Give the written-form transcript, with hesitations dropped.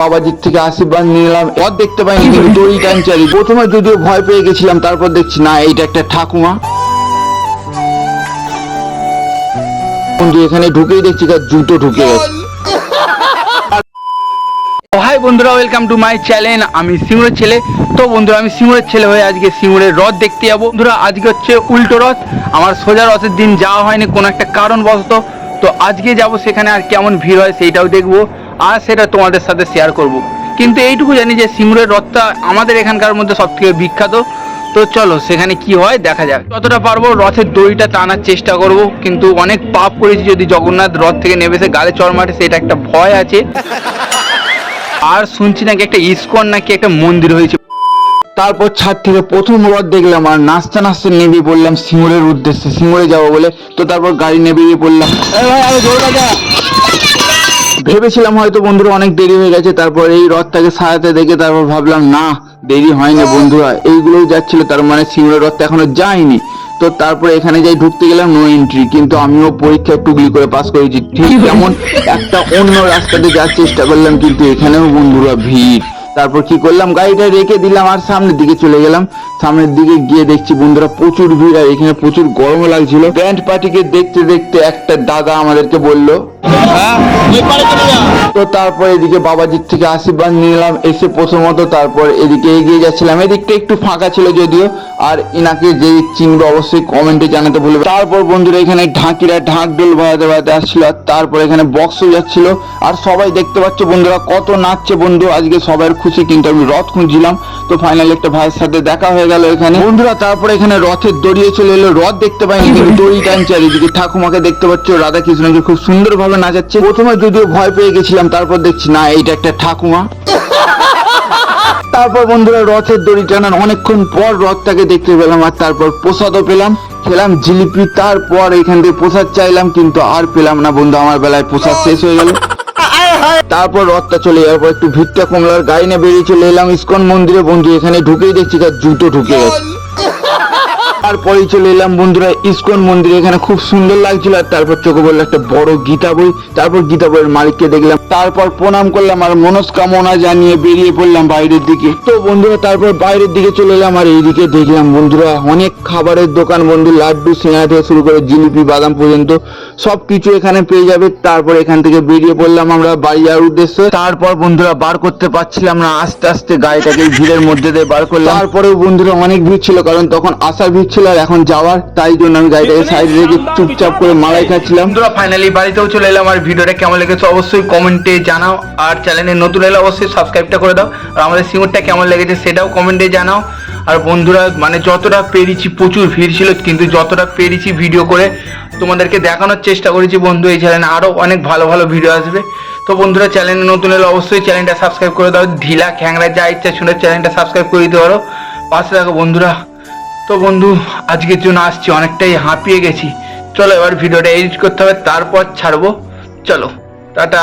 বাবাজির থেকে আশীর্বাদ নিলাম। রথ দেখতে পাইনি কিন্তু দড়ি টানছে। প্রথমে যদিও ভয় পেয়ে গেছিলাম, তারপর দেখছি না এইটা একটা ঠাকুমা। বন্ধু এখানে ঢুকেই দেখছি জুতো ঢুকে গেছে। হাই বন্ধুরা, ওয়েলকাম টু মাই চ্যানেল। আমি সিঙ্গুরের ছেলে। তো বন্ধুরা, আমি সিঙ্গুরের ছেলে হয়ে আজকে সিঙ্গুরের রথ দেখতে যাবো। বন্ধুরা আজকে হচ্ছে উল্টো রথ। আমার সোজা রথের দিন যাওয়া হয়নি কোনো একটা কারণবশত। তো আজকে যাব সেখানে, আর কেমন ভিড় হয় সেইটাও দেখবো, আর সেটা তোমাদের সাথে শেয়ার করব। কিন্তু এইটুকু জানি যে সিঙ্গুরের রথটা আমাদের এখানকার মধ্যে সব থেকে বিখ্যাত। তো চলো সেখানে কি হয় দেখা যাক। যতটা পারবো রথের দড়িটা টানার চেষ্টা করব, কিন্তু অনেক পাপ করেছি যদি জগন্নাথ রথ থেকে নেমে এসে গালে চড় মারে, সেটা একটা ভয় আছে। আর শুনছি নাকি একটা ইস্কন নাকি একটা মন্দির হয়েছে। তারপর ছাদ থেকে প্রথম রথ দেখলাম, আর নাচতে নাচতে নেমে পড়লাম সিঙ্গুরের উদ্দেশ্যে, সিঙ্গুরে যাবো বলে। তো তারপর গাড়ি নেমে পড়লাম। ভেবেছিলাম হয়তো বন্ধুরা অনেক দেরি হয়ে গেছে, তারপর এই রথটাকে সাজাতে দেখে তারপর ভাবলাম না, দেরি হয়নি বন্ধুরা, এইগুলোই যাচ্ছিল, তার মানে সিঙ্গুরের রথটা এখনো যায়নি। তো তারপরে এখানে যাই ঢুকতে গেলাম, নো এন্ট্রি। কিন্তু আমিও পরীক্ষায় টুকলি করে পাস করেছি। ঠিক যেমন একটা অন্য রাস্তাতে যাওয়ার চেষ্টা করলাম, কিন্তু এখানেও বন্ধুরা ভিড়। তারপর কি করলাম, গাড়িটা রেখে দিলাম আর সামনের দিকে চলে গেলাম। সামনের দিকে গিয়ে দেখছি বন্ধুরা প্রচুর ভিড়, আর এখানে প্রচুর গরম লাগছিল। ব্যান্ড পার্টিকে দেখতে দেখতে একটা দাদা আমাদেরকে বললো, তো তারপর এদিকে বাবাজির থেকে আশীর্বাদ নিলাম এসে প্রথমত। তারপর এদিকে এগিয়ে যাচ্ছিলাম, এদিকটা একটু ফাঁকা ছিল যদিও। আর ইনাকে যে চিনবে অবশ্যই কমেন্টে জানাতে বলবে। তারপর বন্ধুরা এখানে ঢাকিরা ঢাক ঢোল বাজাতে বাজাতে আসছিল, আর তারপর এখানে বক্সও যাচ্ছিল। আর সবাই দেখতে পাচ্ছ বন্ধুরা কত নাচছে বন্ধু, আজকে সবার খুশি। কিন্তু আমি রথ খুঁজছিলাম, তো ফাইনালি একটা ভাইয়ের সাথে দেখা হয়ে গেল এখানে বন্ধুরা। তারপরে এখানে রথের দড়িয়ে চলে এলো, রথ দেখতে পাইনি কিন্তু দড়ি টানছে। আর এদিকে ঠাকুমাকে দেখতে পাচ্ছ, রাধা কৃষ্ণকে খুব সুন্দর ভাবে নাচাচ্ছে। প্রথমে যদিও ভয় পেয়ে গেছিলাম, তারপর দেখছি না এইটা একটা ঠাকুমা। তারপর বন্ধুরা রথের দড়ি টানার অনেকক্ষণ পর রথটাকে দেখতে পেলাম, আর তারপর প্রসাদও পেলাম, খেলাম জিলিপি। তারপর এখান থেকে প্রসাদ চাইলাম, কিন্তু আর পেলাম না বন্ধু, আমার বেলায় প্রসাদ শেষ হয়ে গেল। তারপর রথটা চলে যাওয়ার পর একটু ভিড়টা কমলার গাড়ি নিয়ে বেরিয়ে চলে এলাম ইস্কন মন্দিরে। বন্ধু এখানে ঢুকেই দেখছি জুতো ঢুকে গেছে। তারপরেই চলে এলাম বন্ধুরা ইস্কন মন্দিরে, এখানে খুব সুন্দর লাগছিল। আর তারপর চোখে বললো একটা বড় গীতা বই। তারপর গীতা বইয়ের মালিককে দেখলাম, তারপর প্রণাম করলাম আর মনস্কামনা জানিয়ে বেরিয়ে পড়লাম বাইরের দিকে। তো বন্ধুরা তারপর বাইরের দিকে চলে এলাম, আর এইদিকে দেখলাম বন্ধুরা অনেক খাবারের দোকান বন্ধু, লাড্ডু সিঙ্গারা থেকে শুরু করে জিলিপি বাদাম পর্যন্ত সবকিছু এখানে পেয়ে যাবে। তারপর এখান থেকে বেরিয়ে পড়লাম আমরা বাড়ি যাওয়ার উদ্দেশ্যে। তারপর বন্ধুরা বার করতে পারছিলাম না, আস্তে আস্তে গাড়িটাকে ভিড়ের মধ্যে দিয়ে বার করলাম। তারপরেও বন্ধুরা অনেক ভিড় ছিল, কারণ তখন আসার ভিড় ছিল আর এখন যাওয়ার, তাই জন্য আমি গাড়িটাকে সাইডে রেখে চুপচাপ করে মালাই খাচ্ছিলাম। বন্ধুরা ফাইনালি বাড়িতেও চলে এলাম, আর ভিডিওটা কেমন লেগেছে অবশ্যই কমেন্টে জানাও। আর চ্যানেলে নতুন এলে অবশ্যই সাবস্ক্রাইবটা করে দাও। আর আমাদের সিঙ্গুরটা কেমন লেগেছে সেটাও কমেন্টে জানাও। আর বন্ধুরা মানে যতটা পেরেছি, প্রচুর ভিড় ছিল, কিন্তু যতটা পেরেছি ভিডিও করে তোমাদেরকে দেখানোর চেষ্টা করেছি বন্ধু। এই চ্যানেলে আরও অনেক ভালো ভালো ভিডিও আসবে। তো বন্ধুরা চ্যানেলে নতুন এলে অবশ্যই চ্যানেলটা সাবস্ক্রাইব করে দাও। ঢিলা খ্যাংরা যা ইচ্ছা শুনে চ্যানেলটা সাবস্ক্রাইব করে দিতে পারো, পাশে থাকো বন্ধুরা। তো বন্ধু আজকের জন্য আসছি, অনেকটাই হাঁপিয়ে গেছি। চলো এবার ভিডিওটা এডিট করতে হবে, তারপর ছাড়বো। চলো টাটা।